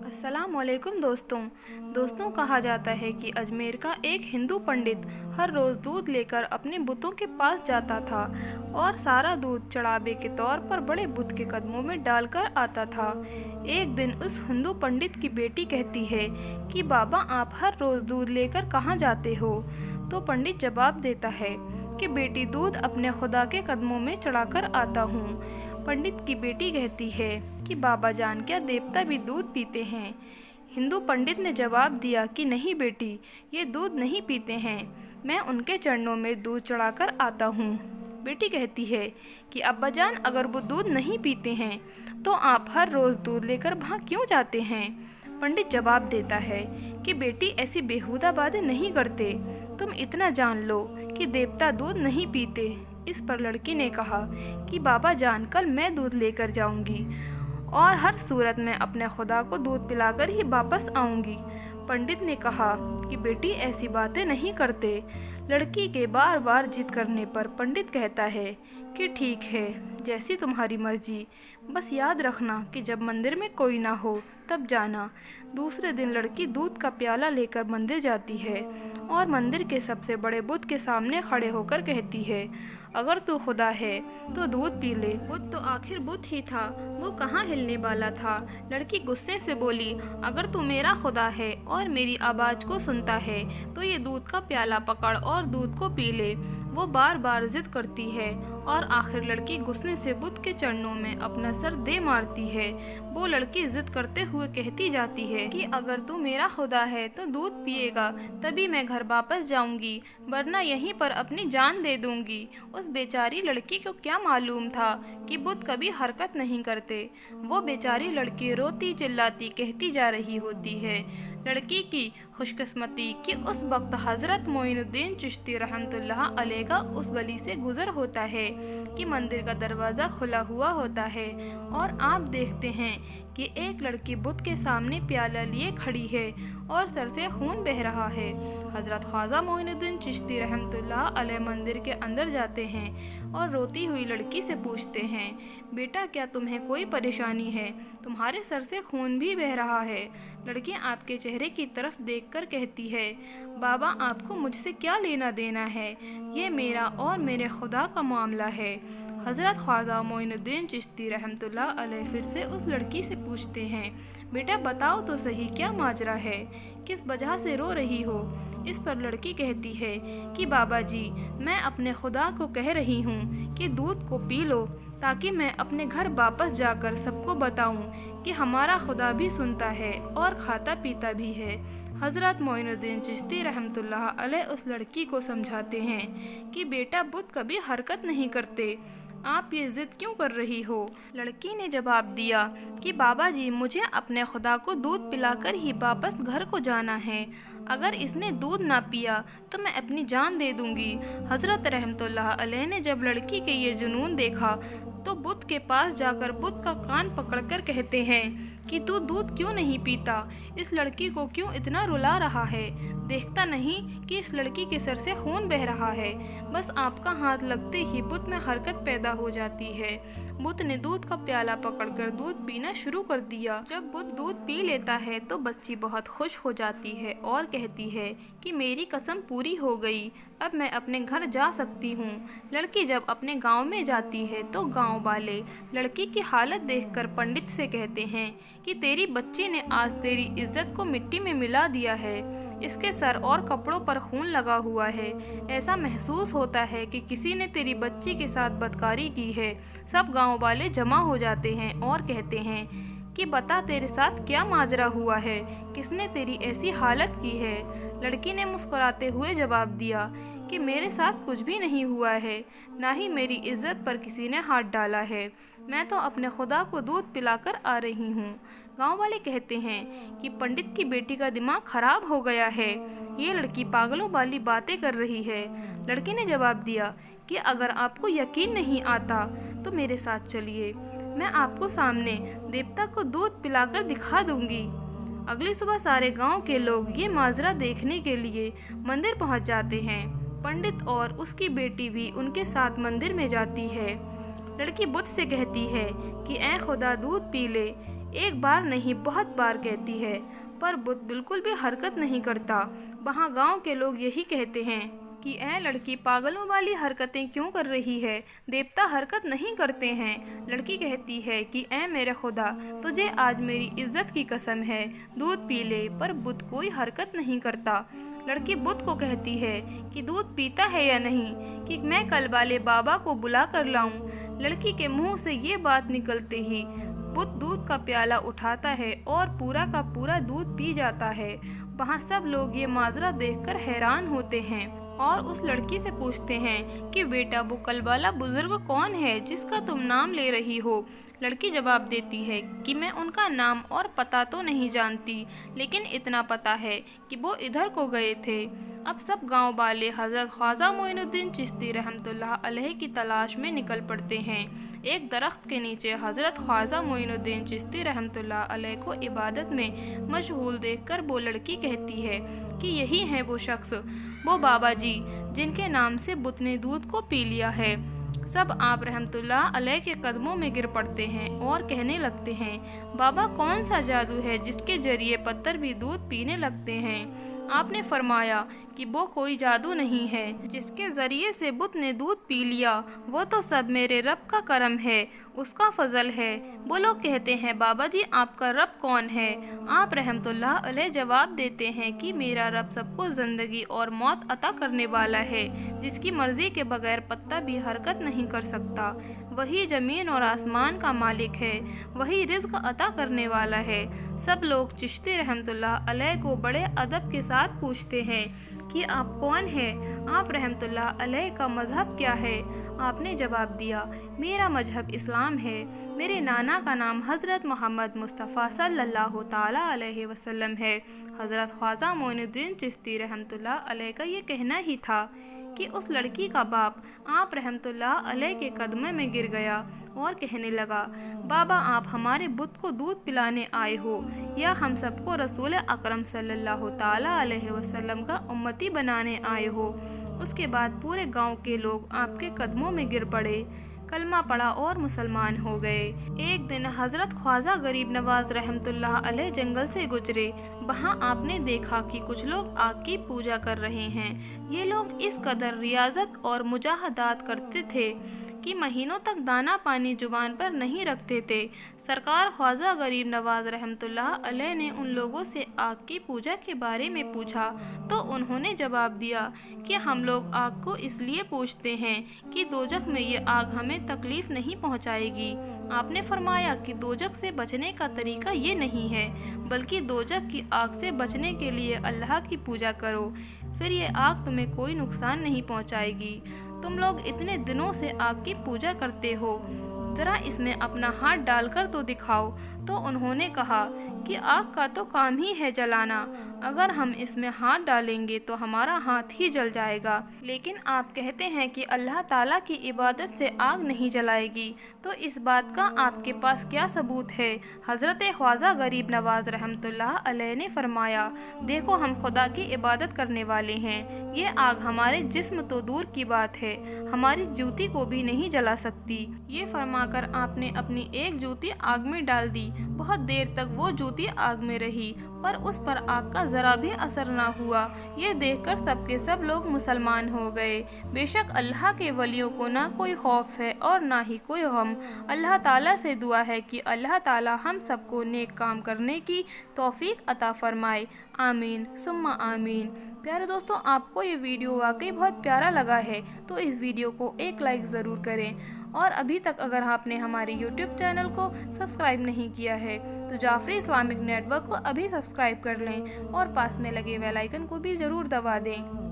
अस्सलाम वालेकुम दोस्तों कहा जाता है कि अजमेर का एक हिंदू पंडित हर रोज़ दूध लेकर अपने बुतों के पास जाता था और सारा दूध चढ़ावे के तौर पर बड़े बुत के कदमों में डालकर आता था। एक दिन उस हिंदू पंडित की बेटी कहती है कि बाबा आप हर रोज़ दूध लेकर कहाँ जाते हो? तो पंडित जवाब देता है कि बेटी दूध अपने खुदा के कदमों में चढ़ाकर आता हूँ। पंडित की बेटी कहती है कि बाबा जान क्या देवता भी दूध पीते हैं? हिंदू पंडित ने जवाब दिया कि नहीं बेटी, ये दूध नहीं पीते हैं, मैं उनके चरणों में दूध चढ़ाकर आता हूँ। बेटी कहती है कि अब्बा जान अगर वो दूध नहीं पीते हैं तो आप हर रोज़ दूध लेकर वहाँ क्यों जाते हैं? पंडित जवाब देता है कि बेटी ऐसी बेहुदा बातें नहीं करते, तुम इतना जान लो कि देवता दूध नहीं पीते। इस पर लड़की ने कहा कि बाबा जान कल मैं दूध लेकर जाऊंगी और हर सूरत में अपने खुदा को दूध पिलाकर ही वापस आऊंगी। पंडित ने कहा कि बेटी ऐसी बातें नहीं करते। लड़की के बार बार जिद करने पर पंडित कहता है कि ठीक है, जैसी तुम्हारी मर्जी, बस याद रखना कि जब मंदिर में कोई ना हो तब जाना। दूसरे दिन लड़की दूध का प्याला लेकर मंदिर जाती है और मंदिर के सबसे बड़े बुत के सामने खड़े होकर कहती है, अगर तू खुदा है तो दूध पी ले। बुत तो आखिर बुत ही था, वो कहाँ हिलने वाला था। लड़की गुस्से से बोली, अगर तू मेरा खुदा है और मेरी आवाज़ को सुनता है तो ये दूध का प्याला पकड़ और दूध को पी ले। वो बार बार जिद करती है और आखिर लड़की गुस्से से बुत के चरणों में अपना सर दे मारती है। वो लड़की जिद करते हुए कहती जाती है कि अगर तू मेरा खुदा है तो दूध पिएगा तभी मैं घर वापस जाऊंगी, वरना यहीं पर अपनी जान दे दूंगी। उस बेचारी लड़की को क्या मालूम था कि बुत कभी हरकत नहीं करते। वो बेचारी लड़की रोती चिल्लाती कहती जा रही होती है। लड़की की खुशकिस्मती कि उस वक्त हज़रत मोइनुद्दीन चिश्ती रहमतुल्लाह अलैह का उस गली से गुज़र होता है कि मंदिर का दरवाज़ा खुला हुआ होता है और आप देखते हैं कि एक लड़की बुत के सामने प्याला लिए खड़ी है और सर से खून बह रहा है। हज़रत ख्वाजा मोइनुद्दीन चिश्ती रहमतुल्लाह अलैह मंदिर के अंदर जाते हैं और रोती हुई लड़की से पूछते हैं, बेटा क्या तुम्हें कोई परेशानी है? तुम्हारे सर से खून भी बह रहा है। लड़की आपके चेहरे की तरफ देखकर कहती है, बाबा आपको मुझसे क्या लेना देना है, ये मेरा और मेरे खुदा का मामला है। हज़रत ख्वाजा मोइनुद्दीन चिश्ती रहमतुल्लाह अलैह फिर से उस लड़की से पूछते हैं, बेटा बताओ तो सही क्या माजरा है, किस वजह से रो रही हो? इस पर लड़की कहती है कि बाबा जी मैं अपने खुदा को कह रही हूँ कि दूध को पी लो ताकि मैं अपने घर वापस जाकर सबको बताऊं कि हमारा खुदा भी सुनता है और खाता पीता भी है। हज़रत मोइनुद्दीन चिश्ती रहमतुल्लाह अलैह उस लड़की को समझाते हैं कि बेटा बुत कभी हरकत नहीं करते, आप ये ज़िद क्यों कर रही हो? लड़की ने जवाब दिया कि बाबा जी मुझे अपने खुदा को दूध पिलाकर ही वापस घर को जाना है, अगर इसने दूध ना पिया तो मैं अपनी जान दे दूंगी। हज़रत रहमतुल्लाह अलैह ने जब लड़की के ये जुनून देखा तो बुत के पास जाकर बुत का कान पकड़कर कहते हैं कि तू दूध क्यों नहीं पीता, इस लड़की को क्यों इतना रुला रहा है? देखता नहीं कि इस लड़की के सर से खून बह रहा है? बस आपका हाथ लगते ही बुत में हरकत पैदा हो जाती है। बुत ने दूध का प्याला पकड़कर दूध पीना शुरू कर दिया। जब बुत दूध पी लेता है तो बच्ची बहुत खुश हो जाती है और कहती है कि मेरी कसम पूरी हो गई, अब मैं अपने घर जा सकती हूँ। लड़की जब अपने गांव में जाती है तो गांव वाले लड़की की हालत देखकर पंडित से कहते हैं कि तेरी बच्ची ने आज तेरी इज्जत को मिट्टी में मिला दिया है, इसके सर और कपड़ों पर खून लगा हुआ है, ऐसा महसूस होता है कि किसी ने तेरी बच्ची के साथ बदकारी की है। सब गांव वाले जमा हो जाते हैं और कहते हैं कि बता तेरे साथ क्या माजरा हुआ है, किसने तेरी ऐसी हालत की है? लड़की ने मुस्कुराते हुए जवाब दिया कि मेरे साथ कुछ भी नहीं हुआ है, ना ही मेरी इज्जत पर किसी ने हाथ डाला है, मैं तो अपने खुदा को दूध पिलाकर आ रही हूँ। गांव वाले कहते हैं कि पंडित की बेटी का दिमाग खराब हो गया है, ये लड़की पागलों वाली बातें कर रही है। लड़की ने जवाब दिया कि अगर आपको यकीन नहीं आता तो मेरे साथ चलिए, मैं आपको सामने देवता को दूध पिलाकर दिखा दूंगी। अगली सुबह सारे गांव के लोग ये माजरा देखने के लिए मंदिर पहुंच जाते हैं। पंडित और उसकी बेटी भी उनके साथ मंदिर में जाती है। लड़की बुत से कहती है कि ऐ खुदा दूध पी ले, एक बार नहीं बहुत बार कहती है, पर बुत बिल्कुल भी हरकत नहीं करता। वहाँ गांव के लोग यही कहते हैं कि ऐ लड़की पागलों वाली हरकतें क्यों कर रही है, देवता हरकत नहीं करते हैं। लड़की कहती है कि ऐ मेरे खुदा, तुझे आज मेरी इज्जत की कसम है, दूध पी ले, पर बुत कोई हरकत नहीं करता। लड़की बुत को कहती है कि दूध पीता है या नहीं, कि मैं कल वाले बाबा को बुला कर लाऊं। लड़की के मुंह से ये बात निकलते ही बुत दूध का प्याला उठाता है और पूरा का पूरा दूध पी जाता है। वहाँ सब लोग ये माजरा देखकर हैरान होते हैं और उस लड़की से पूछते हैं कि बेटा वो कल वाला बुजुर्ग कौन है जिसका तुम नाम ले रही हो। लड़की जवाब देती है कि मैं उनका नाम और पता तो नहीं जानती, लेकिन इतना पता है कि वो इधर को गए थे। अब सब गांव वाले हजरत ख्वाजा मोइनुद्दीन चिश्ती रहमतुल्लाह अलैह की तलाश में निकल पड़ते हैं। एक दरख्त के नीचे हजरत ख्वाजा मोइनुद्दीन चिश्ती रहमतुल्लाह अलैह को इबादत में मशगूल देखकर वो लड़की कहती है कि यही है वो शख्स, वो बाबा जी जिनके नाम से बुत ने दूध को पी लिया है। सब आप रहमतुल्लाह अलैह के कदमों में गिर पड़ते हैं और कहने लगते हैं, बाबा कौन सा जादू है जिसके जरिए पत्थर भी दूध पीने लगते हैं। आपने फरमाया कि वो कोई जादू नहीं है जिसके जरिए से बुत ने दूध पी लिया, वो तो सब मेरे रब का करम है, उसका फजल है। वो लोग कहते हैं, बाबा जी आपका रब कौन है। आप रहमतुल्लाह अलैह जवाब देते हैं कि मेरा रब सबको ज़िंदगी और मौत अता करने वाला है, जिसकी मर्जी के बगैर पत्ता भी हरकत नहीं कर सकता। वही ज़मीन और आसमान का मालिक है, वही रिज़्क अता करने वाला है। सब लोग चिश्ती रहमतुल्लाह अलैह को बड़े अदब के साथ पूछते हैं कि आप कौन हैं, आप रहमतुल्लाह अलैह का मज़हब क्या है। आपने जवाब दिया, मेरा मज़हब इस्लाम है, मेरे नाना का नाम हज़रत मोहम्मद मुस्तफ़ा सल्लल्लाहु ताला अलैहि वसल्लम है। हज़रत ख्वाजा मोइनुद्दीन चिश्ती रहमतुल्लाह अलैह का ये कहना ही था कि उस लड़की का बाप आप रहमतुल्लाह अलैह के कदमे में गिर गया और कहने लगा, बाबा आप हमारे बुत को दूध पिलाने आए हो या हम सबको रसूल अकरम सल्लल्लाहु ताला अलैहि वसल्लम का उम्मती बनाने आए हो। उसके बाद पूरे गांव के लोग आपके कदमों में गिर पड़े, कलमा पड़ा और मुसलमान हो गए। एक दिन हज़रत ख्वाजा गरीब नवाज रहमतुल्लाह अलैह जंगल से गुजरे। वहाँ आपने देखा कि कुछ लोग आग की पूजा कर रहे हैं। ये लोग इस कदर रियाजत और मुजाहदात करते थे कि महीनों तक दाना पानी जुबान पर नहीं रखते थे। सरकार ख्वाजा गरीब नवाज रहमतुल्लाह अलैह ने उन लोगों से आग की पूजा के बारे में पूछा तो उन्होंने जवाब दिया कि हम लोग आग को इसलिए पूजते हैं कि दोजख में ये आग हमें तकलीफ नहीं पहुंचाएगी। आपने फरमाया कि दोजख से बचने का तरीका ये नहीं है, बल्कि दोजख की आग से बचने के लिए अल्लाह की पूजा करो, फिर ये आग तुम्हें कोई नुकसान नहीं पहुंचाएगी। तुम लोग इतने दिनों से आग की पूजा करते हो, ज़रा इसमें अपना हाथ डालकर तो दिखाओ। तो उन्होंने कहा कि आग का तो काम ही है जलाना, अगर हम इसमें हाथ डालेंगे तो हमारा हाथ ही जल जाएगा। लेकिन आप कहते हैं कि अल्लाह ताला की इबादत से आग नहीं जलाएगी, तो इस बात का आपके पास क्या सबूत है। हज़रत ख्वाजा गरीब नवाज रहमतुल्लाह अलैह ने फरमाया, देखो हम खुदा की इबादत करने वाले हैं, ये आग हमारे जिस्म तो दूर की बात है, हमारी जूती को भी नहीं जला सकती। ये फरमाकर आपने अपनी एक जूती आग में डाल दी। बहुत देर तक वो जूती आग में रही, पर उस पर आग का ज़रा भी असर ना हुआ। ये देखकर सबके सब लोग मुसलमान हो गए। बेशक अल्लाह के वलियों को ना कोई खौफ है और ना ही कोई गम। अल्लाह ताला से दुआ है कि अल्लाह ताला हम सबको नेक काम करने की तौफीक अता फरमाए। आमीन सुम्मा आमीन। प्यारे दोस्तों, आपको ये वीडियो वाकई बहुत प्यारा लगा है तो इस वीडियो को एक लाइक ज़रूर करें, और अभी तक अगर आपने हमारे YouTube चैनल को सब्सक्राइब नहीं किया है तो जाफरी इस्लामिक नेटवर्क को अभी सब्सक्राइब कर लें और पास में लगे बेल आइकन को भी ज़रूर दबा दें।